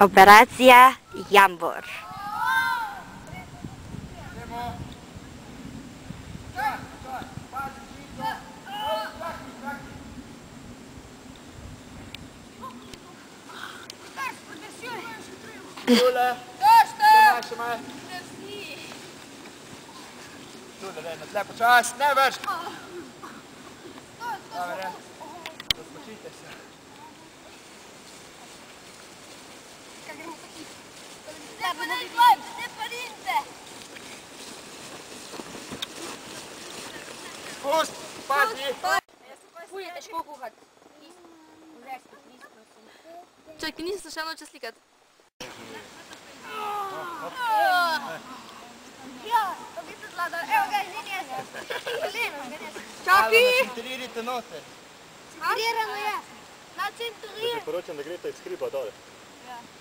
Operacija Jambor. Tule! Še malo. Tule, Renat, lepo čas, ne več. Dobre, Renat, razpočite se. Kaj gremo pa hit? Lepo da vidimo. Ne parinte! Pust, pazi! Fuj, je težko kuhati. Čakaj, nisem se še naučil slikati. Ja, to bi se zladal. Evo ga, izvini jaz. Čakaj! Centririte noter. Centriramo jaz. Na centrir. Priporočam, da greste iz hriba dol.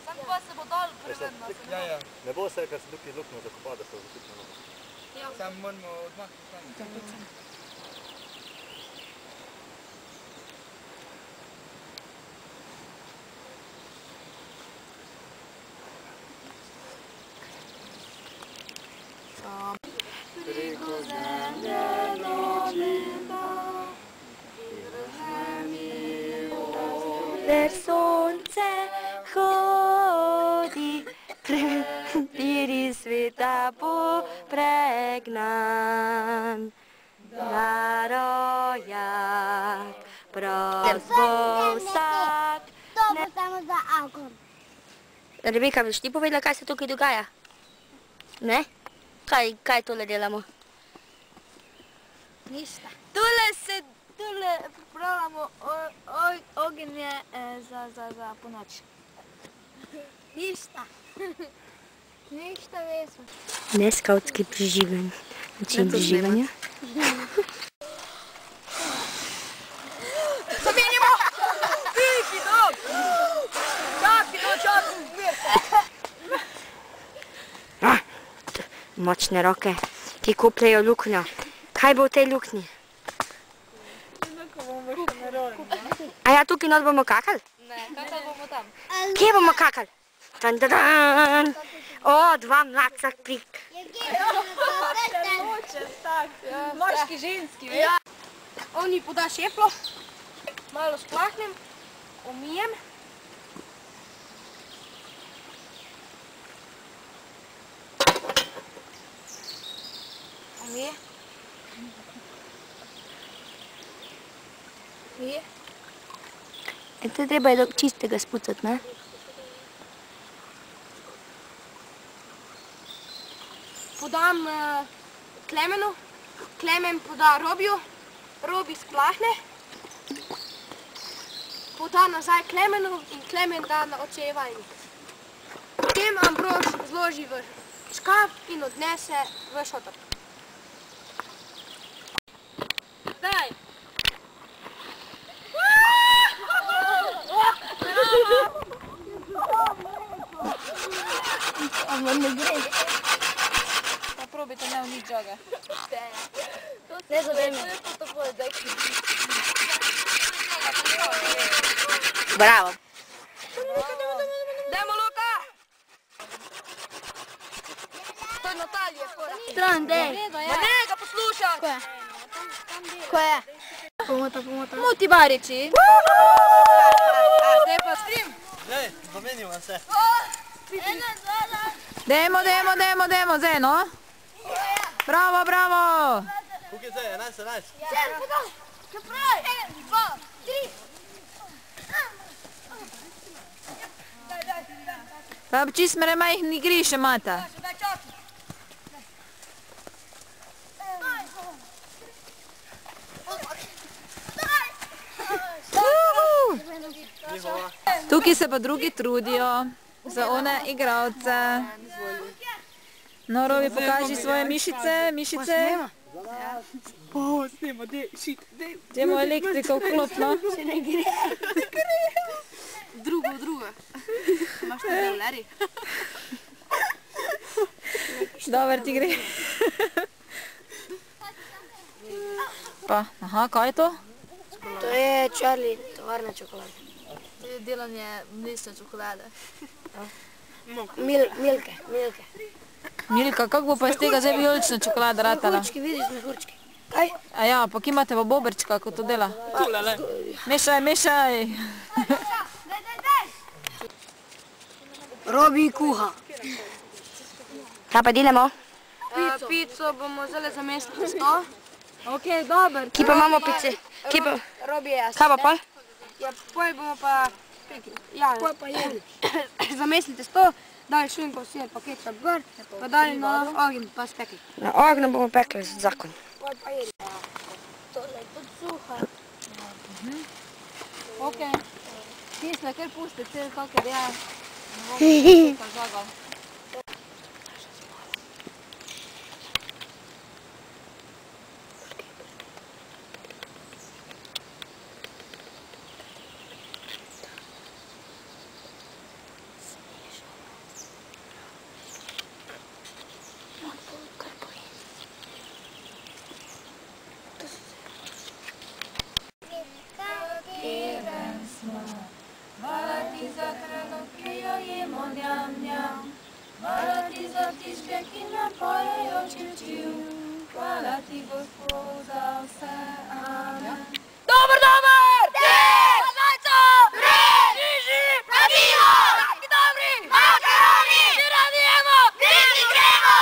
Sam pa se bo dol prevedno. Ja. Ne bo se, ker se tukaj luknjo zakopa, da se bo zatikno nogo. Sam moramo odmakniti. Preko zemlje noči ver sonce hodi, prepiri sveta popregnan. Narojak, prost bo vsak. To bo samo za Avkor. Rebeka, boš ti povedala, kaj se tukaj dogaja? Ne? Kaj tole delamo? Ništa. Tule pripravljamo ogenje za ponoč. Ništa. Ništa vesno. Ne skautski preživljanje. Način preživljanja. Zamenjamo! Viki, dog! Čaki, no čaki, umirte! Močne roke, ki kopljejo luknjo. Kaj bo v tej luknji? A ja, tukaj not bomo kakali? Ne, kakali bomo tam. Kje bomo kakali? Tandadan! O, dva mladca prik. Moški, ženski, veš? Oni poda šeplo, malo splahnem, umijem. Umije. Umije. To treba je čistega spucati, ne? Podam Klemenu, Klemen poda Robiju, Robi splahne, poda nazaj Klemenu in Klemen da na odsejevalnik. Potem Ambrož zloži v škaf in odnese v šotor. Daj! Ampak ne gre. Pa probajte ne v nič žoga. Ne zadaj me. Bravo. Dajmo, Luka! To je Natalija, skora. Stran, dej. Ma ne ga poslušaj! Ko je? Pomota. Muti bariči. Zdaj pa stream. Dej, zamenjimo se. Dajmo, zdaj, no? Bravo! Kuk je zdaj, 11? Čeprav! 1, 2, 3. Pa čist mere majhni igrišče imata. Tukaj se pa drugi trudijo za one igralce. No, Robi, pokaži svoje mišice. Snema, dej, šit, dej. Dajmo elektriko vklopno. Drugo. Imaš to deleri? Dober ti gre. Pa, aha, kaj je to? To je Charlie, tovarna čokolade. To je delanje mlečne čokolade. Milke. Milka, kako bo pa iz tega zdaj vijolična čokolada ratala? Mehurčki, vidiš mehurčki. Kaj? A ja, pa ki imate pa boberčka, ko to dela? Mešaj, mešaj! Robi kuha. Kaj pa delamo? Pico bomo zdaj zamestili 100. Ok, dober. Kje pa imamo pice? Robi jaz. Kaj pa pol? Ja, poj bomo pa... Ja, poj pa jeli. Zamestite 100, dali šunko, vsi paketčak gor, pa dali na ogenj, pa spekli. Na ognju bomo pekli zakon. Poj pa jeli. Tole je tudi suha. Ok. Kisle, kar pusti, cel kakor je. Dober! Zajco! Riži! Radimo! Taki dobri! Makaroni! Ti radijemo! Vidi gremo!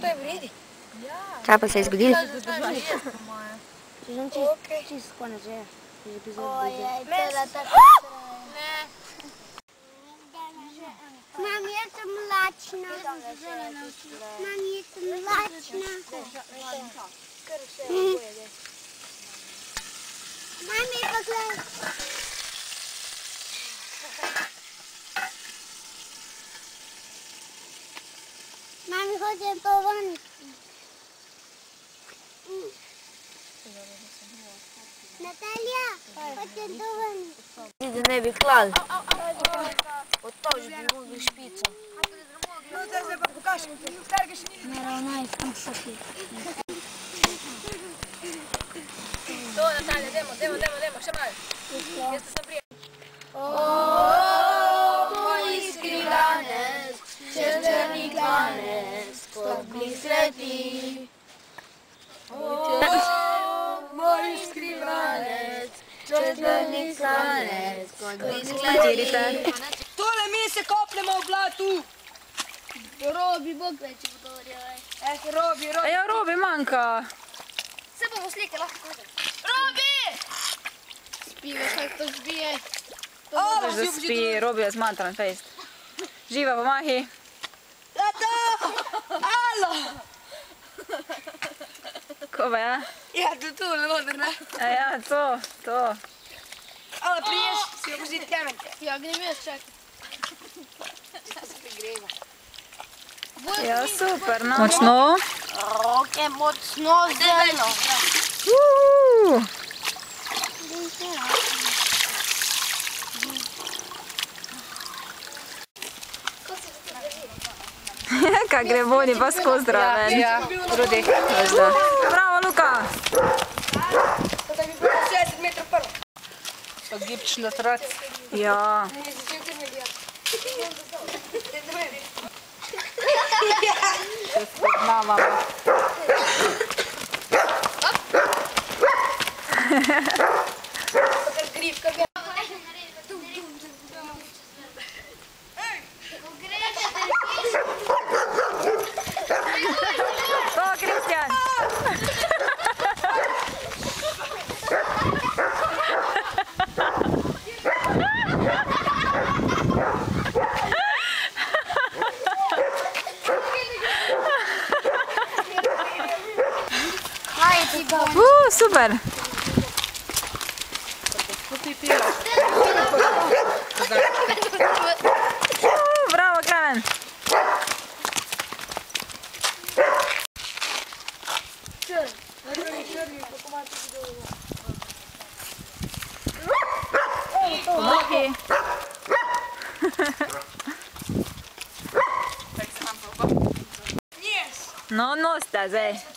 To je vredi. Kaj pa se je zgodilo? Čist konec že je. Mami, jaz sem lačna. Mami, jaz sem lačna. Mami, poglej. Mami, hočem pa ven. Natalija, hočem to ven. Da ne bi klal. Od to že bi mogli špico. Naravnaj, kam so ti. To, Natalija, dajmo, še malo. Jaz te sem prijel. Moj skrivanec, črni klanec, kot bli sveti. Moj skrivanec, črni klanec, kot bli sveti. Tole mi se kopnemo v blatu. Robi, Bog več bo to verjel. Robi. Ja, Robi manjka. Se bomo slike lahko kodili. Robi! Spivaš, kako to zbije. Zaspi, Robi je zmantran fejst. Živa, pomahi. Tato! Alo! Ko pa ja? Ja, tu, ne vodim, ne? Ja, to. Alo, priješ, si jo poziti kamenke. Ja, grem jaz čakaj. Ja, super, no. Močno. Roke močno zeleno. Kaj gre voni pa skozi zraven. Rudi. Bravo, Luka. To bi bilo 60 metrov prvo. Pa gibč na trac. Ja. Se spoznavamo. To, Kristjan. Super. Bravo, Klemen. Pomahi. No, sta zdaj.